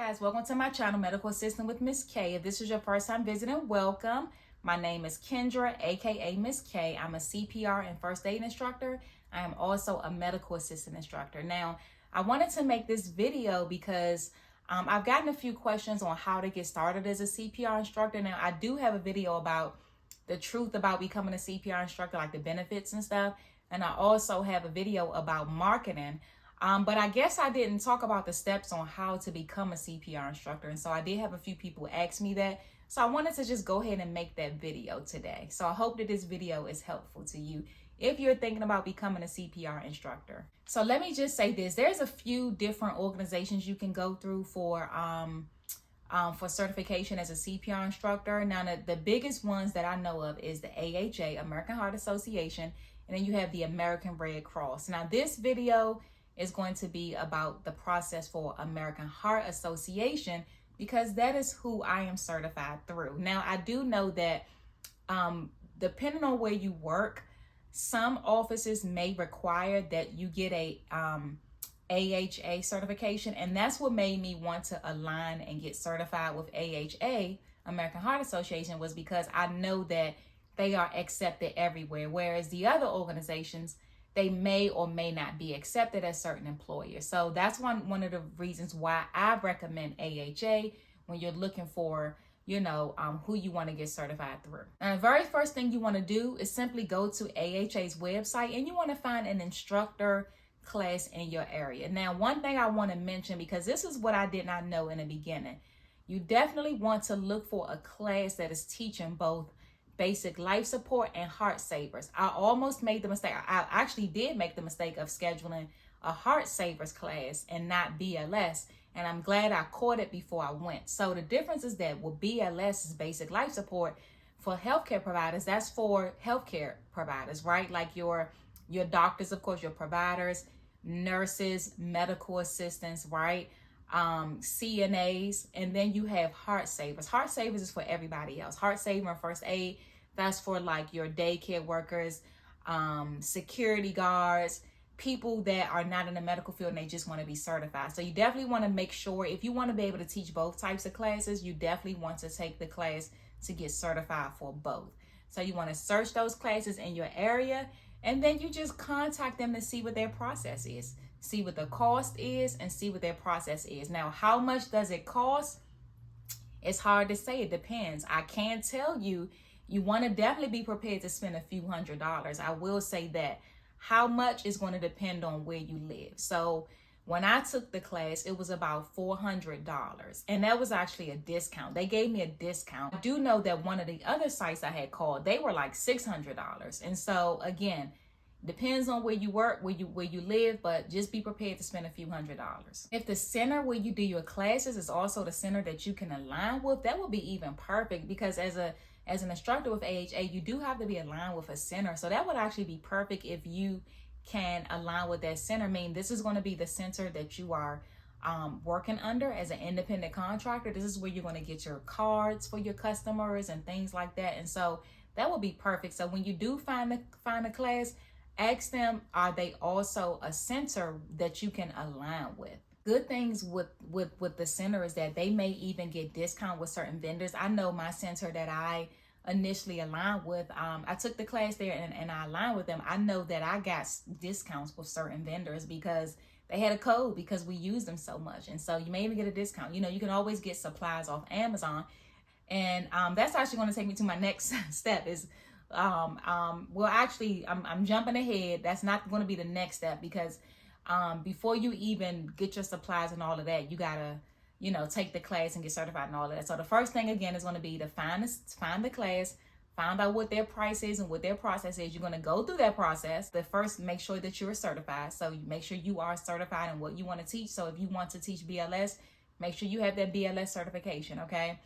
guys, welcome to my channel, Medical Assistant with Miss K. If this is your first time visiting, welcome. My name is Kendra, aka Miss K. I'm a CPR and first aid instructor. I am also a medical assistant instructor. Now, I wanted to make this video because I've gotten a few questions on how to get started as a CPR instructor. Now, I do have a video about the truth about becoming a CPR instructor, like the benefits and stuff. And I also have a video about marketing. But I guess I didn't talk about the steps on how to become a CPR instructor. And so I did have a few people ask me that. So I wanted to just go ahead and make that video today. So I hope that this video is helpful to you if you're thinking about becoming a CPR instructor. So let me just say this. There's a few different organizations you can go through for certification as a CPR instructor. Now, the biggest ones that I know of is the AHA, American Heart Association, and then you have the American Red Cross. Now, this video is going to be about the process for American Heart Association because that is who I am certified through. Now, I do know that depending on where you work, some offices may require that you get a AHA certification, and that's what made me want to align and get certified with AHA, American Heart Association, was because I know that they are accepted everywhere, whereas the other organizations, they may or may not be accepted as certain employers. So that's one of the reasons why I recommend AHA when you're looking for, who you want to get certified through. Now, the very first thing you want to do is simply go to AHA's website and you want to find an instructor class in your area. Now, one thing I want to mention, because this is what I did not know in the beginning, you definitely want to look for a class that is teaching both basic life support and heart savers. I almost made the mistake. I actually did make the mistake of scheduling a heart savers class and not BLS. And I'm glad I caught it before I went. So the difference is that with BLS is basic life support for healthcare providers. That's for healthcare providers, right? Like your doctors, of course, your providers, nurses, medical assistants, right? CNAs, and then you have heart savers. Heart savers is for everybody else. Heart saver and first aid, that's for like your daycare workers, security guards, people that are not in the medical field and they just want to be certified. So you definitely want to make sure, if you want to be able to teach both types of classes, you definitely want to take the class to get certified for both. So you want to search those classes in your area, and then you just contact them to see what their process is. See what the cost is and see what their process is. Now, how much does it cost? It's hard to say. It depends. I can tell you, you want to definitely be prepared to spend a few $100s. I will say that. How much is going to depend on where you live. So when I took the class, it was about $400. And that was actually a discount. They gave me a discount. I do know that one of the other sites I had called, they were like $600. And so again, depends on where you work, where you live, but just be prepared to spend a few $100s. If the center where you do your classes is also the center that you can align with, that would be even perfect, because as an instructor with AHA, you do have to be aligned with a center. So that would actually be perfect if you can align with that center. I mean, this is going to be the center that you are working under as an independent contractor. This is where you're going to get your cards for your customers and things like that. And so that would be perfect. So when you do find a class, ask them, are they also a center that you can align with? Good things with the center is that they may even get discount with certain vendors. I know my center that I initially aligned with, I took the class there and I aligned with them. I know that I got discounts with certain vendors because they had a code, because we use them so much. And so you may even get a discount. You can always get supplies off Amazon. And that's actually going to take me to my next step is, well, actually, I'm jumping ahead. That's not going to be the next step, because before you even get your supplies and all of that, you gotta, take the class and get certified and all of that. So the first thing again is going to be to find the class, find out what their price is and what their process is. You're going to go through that process. But first, make sure that you're certified. So you make sure you are certified in what you want to teach. So if you want to teach BLS, make sure you have that BLS certification. Okay.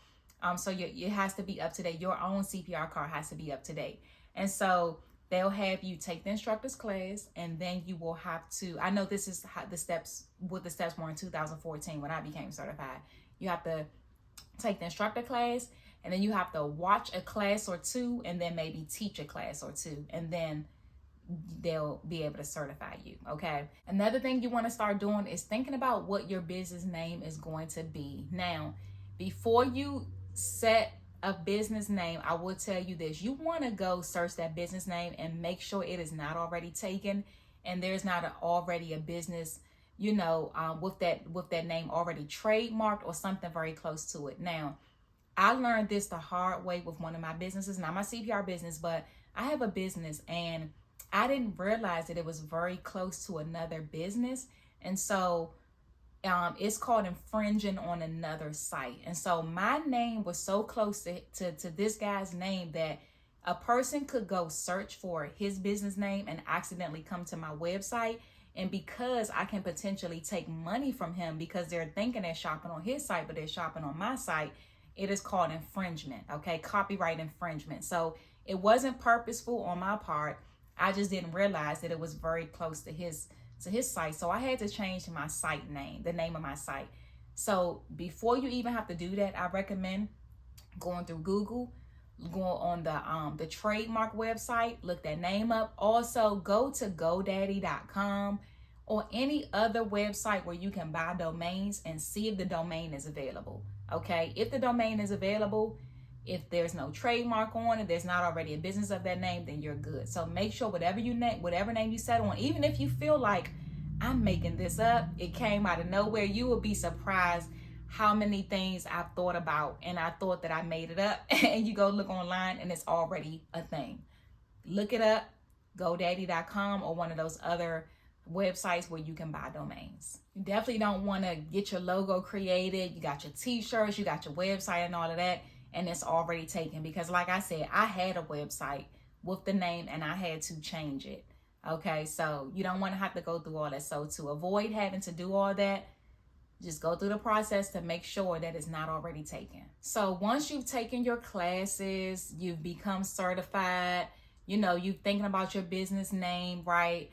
So it has to be up to date. Your own CPR card has to be up to date. And so they'll have you take the instructor's class, and then you will have to, I know this is how the steps were in 2014 when I became certified. You have to take the instructor class, and then you have to watch a class or two, and then maybe teach a class or two. And then they'll be able to certify you. Okay. Another thing you want to start doing is thinking about what your business name is going to be. Now, before you set a business name, I will tell you this: you want to go search that business name and make sure it is not already taken and there's not already a business, with that name already trademarked or something very close to it. Now, I learned this the hard way with one of my businesses, not my CPR business, but I have a business and I didn't realize that it was very close to another business. And so it's called infringing on another site. And so my name was so close to this guy's name that a person could go search for his business name and accidentally come to my website. And because I can potentially take money from him because they're thinking they're shopping on his site, but they're shopping on my site, it is called infringement, okay? Copyright infringement. So it wasn't purposeful on my part. I just didn't realize that it was very close to his site. So I had to change my site name, the name of my site. So before you even have to do that, I recommend going through Google, go on the trademark website, look that name up. Also, go to GoDaddy.com or any other website where you can buy domains and see if the domain is available. Okay, if the domain is available, if there's no trademark on it, there's not already a business of that name, then you're good. So make sure whatever name you set on, even if you feel like I'm making this up, it came out of nowhere, you will be surprised how many things I've thought about and I thought that I made it up. And you go look online and it's already a thing. Look it up, GoDaddy.com or one of those other websites where you can buy domains. You definitely don't want to get your logo created. You got your t-shirts, you got your website and all of that, and it's already taken, because like I said, I had a website with the name and I had to change it. Okay, so you don't want to have to go through all that. So to avoid having to do all that, just go through the process to make sure that it's not already taken. So once you've taken your classes, you've become certified, you're thinking about your business name, right?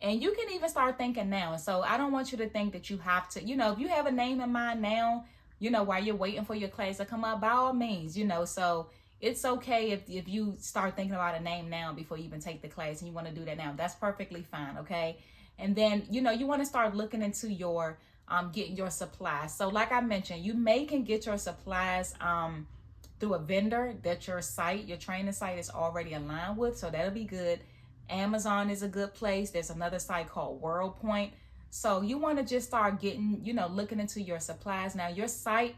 And you can even start thinking now. So I don't want you to think that you have to, if you have a name in mind now, while you're waiting for your class to come up, by all means, so it's okay if you start thinking about a name now before you even take the class and you want to do that now. That's perfectly fine, okay? And then, you want to start looking into your getting your supplies. So like I mentioned, you can get your supplies through a vendor that your training site is already aligned with. So that'll be good. Amazon is a good place. There's another site called WorldPoint. So you want to just start getting, looking into your supplies. Now your site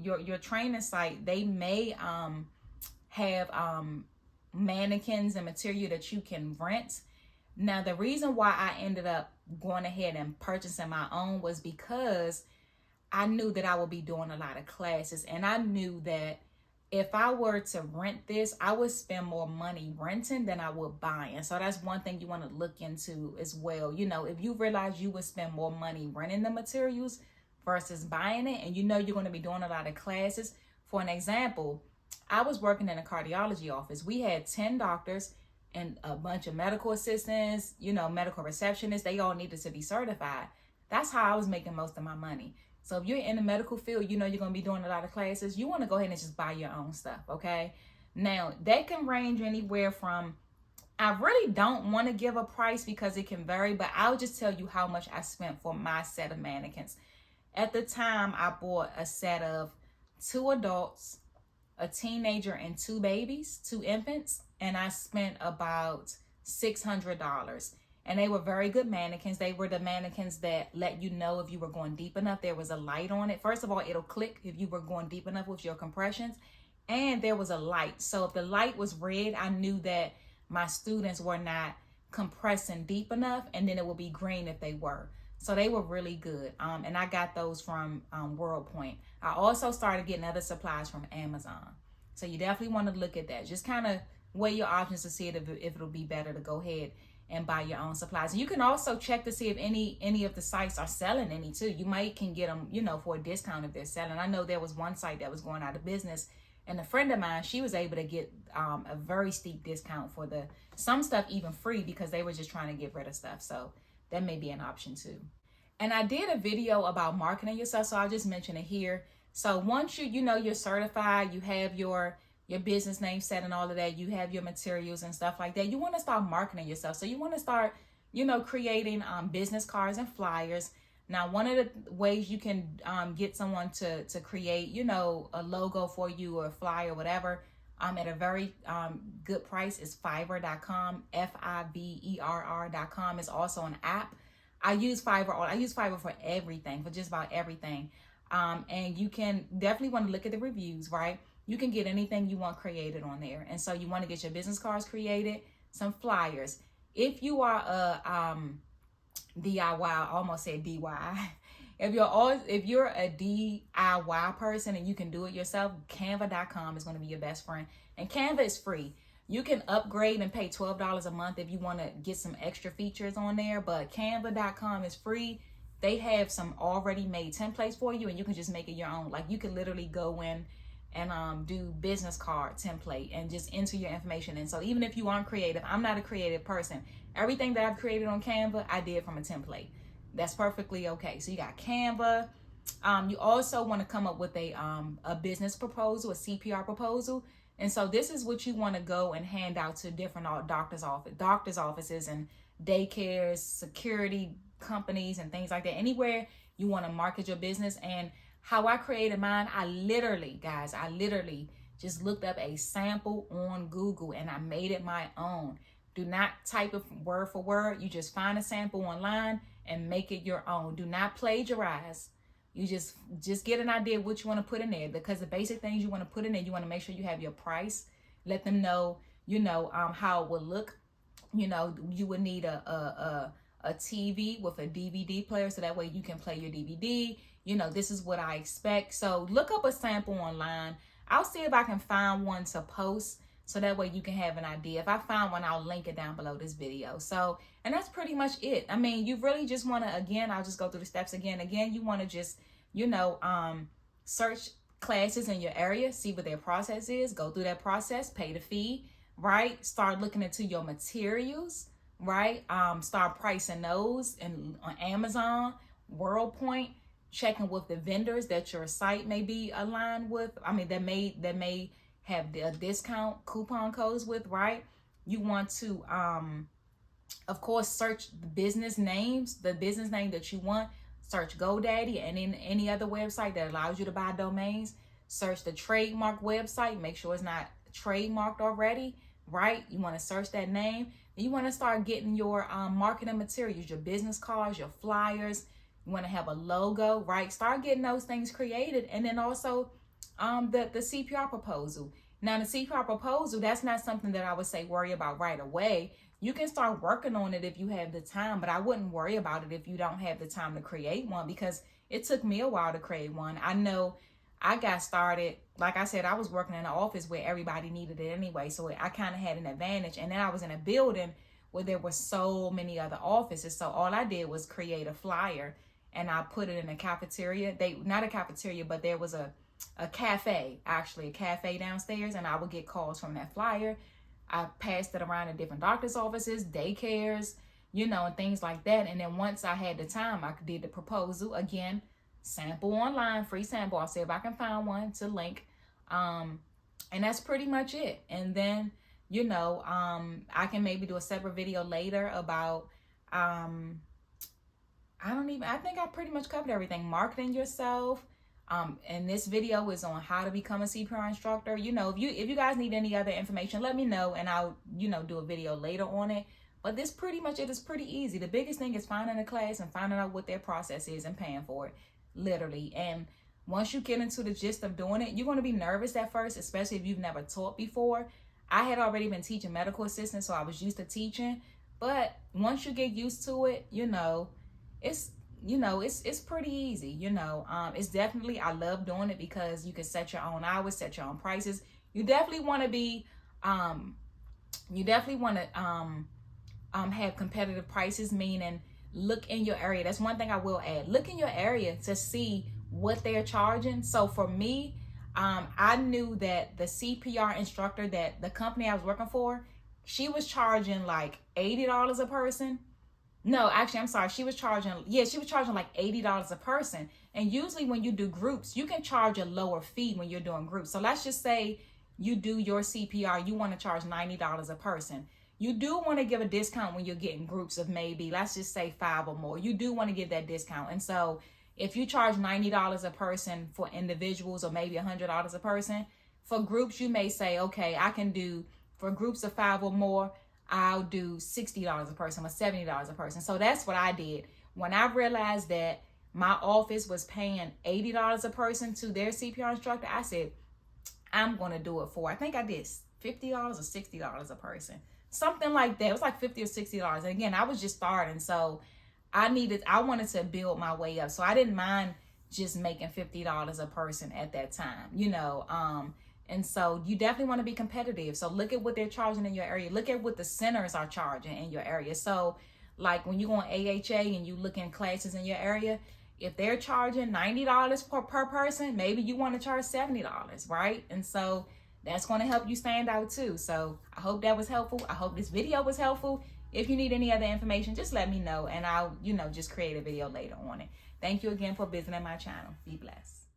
your training site, they may have mannequins and material that you can rent. Now the reason why I ended up going ahead and purchasing my own was because I knew that I would be doing a lot of classes, and I knew that if I were to rent this, I would spend more money renting than I would buying. So that's one thing you want to look into as well. If you realize you would spend more money renting the materials versus buying it, and you're going to be doing a lot of classes. For an example, I was working in a cardiology office. We had 10 doctors and a bunch of medical assistants, medical receptionists. They all needed to be certified. That's how I was making most of my money. So if you're in the medical field, you're going to be doing a lot of classes. You want to go ahead and just buy your own stuff, okay? Now, that can range anywhere from, I really don't want to give a price because it can vary, but I'll just tell you how much I spent for my set of mannequins. At the time, I bought a set of 2 adults, a teenager, and 2 babies, 2 infants, and I spent about $600. And they were very good mannequins. They were the mannequins that let you know if you were going deep enough. There was a light on it. First of all, it'll click if you were going deep enough with your compressions. And there was a light. So if the light was red, I knew that my students were not compressing deep enough. And then it would be green if they were. So they were really good. And I got those from WorldPoint. I also started getting other supplies from Amazon. So you definitely want to look at that. Just kind of weigh your options to see if it'll be better to go ahead and buy your own supplies. And you can also check to see if any of the sites are selling any too. You can get them, for a discount if they're selling. I know there was one site that was going out of business, and a friend of mine, she was able to get a very steep discount for some stuff even free, because they were just trying to get rid of stuff. So that may be an option too. And I did a video about marketing yourself, so I'll just mention it here. So once you're certified, you have your your business name set and all of that. You have your materials and stuff like that. You want to start marketing yourself. So you want to start, creating business cards and flyers. Now, one of the ways you can get someone to create, a logo for you or a flyer or whatever at a very good price is Fiverr.com. Fiverr.com is also an app. I use Fiverr. I use Fiverr for everything, for just about everything. And you can definitely want to look at the reviews, right? You can get anything you want created on there. And so you want to get your business cards created, some flyers. If you are a DIY, I almost said DIY. If you're a DIY person and you can do it yourself, Canva.com is going to be your best friend. And Canva is free. You can upgrade and pay $12 a month if you want to get some extra features on there, but Canva.com is free. They have some already made templates for you and you can just make it your own. Like you can literally go in and do business card template and just enter your information. And so even if you aren't creative, I'm not a creative person. Everything that I've created on Canva, I did from a template. That's perfectly okay. So you got Canva. You also want to come up with a business proposal, a CPR proposal. And so this is what you want to go and hand out to different doctor's offices and daycares, security companies and things like that. Anywhere you want to market your business. And how I created mine, I literally just looked up a sample on Google and I made it my own. Do not type it word for word. You just find a sample online and make it your own. Do not plagiarize. You just get an idea of what you want to put in there, because the basic things you want to put in there, you want to make sure you have your price. Let them know, how it would look. You would need a TV with a DVD player, so that way you can play your DVD. This is what I expect. So look up a sample online. I'll see if I can find one to post, so that way you can have an idea. If I find one, I'll link it down below this video. So, and that's pretty much it. I mean, you really just want to, again, I'll just go through the steps again. You want to just, search classes in your area, see what their process is, go through that process, pay the fee, right? Start looking into your materials, right? Start pricing those on Amazon, WorldPoint, checking with the vendors that your site may be aligned with. I mean, that may have the discount coupon codes with, right? You want to, of course, search the business name that you want. Search GoDaddy and in any other website that allows you to buy domains. Search the trademark website. Make sure it's not trademarked already, right? You want to search that name. And you want to start getting your marketing materials, your business cards, your flyers. You want to have a logo, right? Start getting those things created. And then also the CPR proposal. Now, the CPR proposal, that's not something that I would say worry about right away. You can start working on it if you have the time, but I wouldn't worry about it if you don't have the time to create one, because it took me a while to create one. I know I got started, like I said, I was working in an office where everybody needed it anyway, so I kind of had an advantage. And then I was in a building where there were so many other offices, so all I did was create a flyer and I put it in a cafeteria. Not a cafeteria, but there was a cafe, actually a cafe downstairs, and I would get calls from that flyer. I passed it around to different doctor's offices, daycares, and things like that. And then once I had the time, I did the proposal. Again, sample online, free sample. I'll see if I can find one to link. And that's pretty much it. And then, I can maybe do a separate video later about, I think I pretty much covered everything. Marketing yourself. And this video is on how to become a CPR instructor. If you guys need any other information, let me know and I'll, do a video later on it. But this pretty much, it is pretty easy. The biggest thing is finding a class and finding out what their process is and paying for it, literally. And once you get into the gist of doing it, you're going to be nervous at first, especially if you've never taught before. I had already been teaching medical assistant, so I was used to teaching. But once you get used to it, it's pretty easy. It's definitely, I love doing it because you can set your own hours, set your own prices. You definitely want to be, have competitive prices, meaning look in your area. That's one thing I will add. Look in your area to see what they're charging. So for me, I knew that the CPR instructor that the company I was working for, she was charging like $80 a person. No, actually, I'm sorry. She was charging like $80 a person. And usually when you do groups, you can charge a lower fee when you're doing groups. So let's just say you do your CPR, you want to charge $90 a person. You do want to give a discount when you're getting groups of maybe, let's just say 5 or more. You do want to give that discount. And so if you charge $90 a person for individuals, or maybe $100 a person, for groups, you may say, okay, I can do, for groups of 5 or more, I'll do $60 a person or $70 a person. So that's what I did. When I realized that my office was paying $80 a person to their CPR instructor, I said, I'm going to do it for, I think I did $50 or $60 a person. Something like that. It was like $50 or $60. And again, I was just starting. So I wanted to build my way up. So I didn't mind just making $50 a person at that time, you know. And so you definitely want to be competitive. So look at what they're charging in your area. Look at what the centers are charging in your area. So like when you go on AHA and you look in classes in your area, if they're charging $90 per person, maybe you want to charge $70, right? And so that's going to help you stand out too. So I hope that was helpful. I hope this video was helpful. If you need any other information, just let me know and I'll, just create a video later on it. Thank you again for visiting my channel. Be blessed.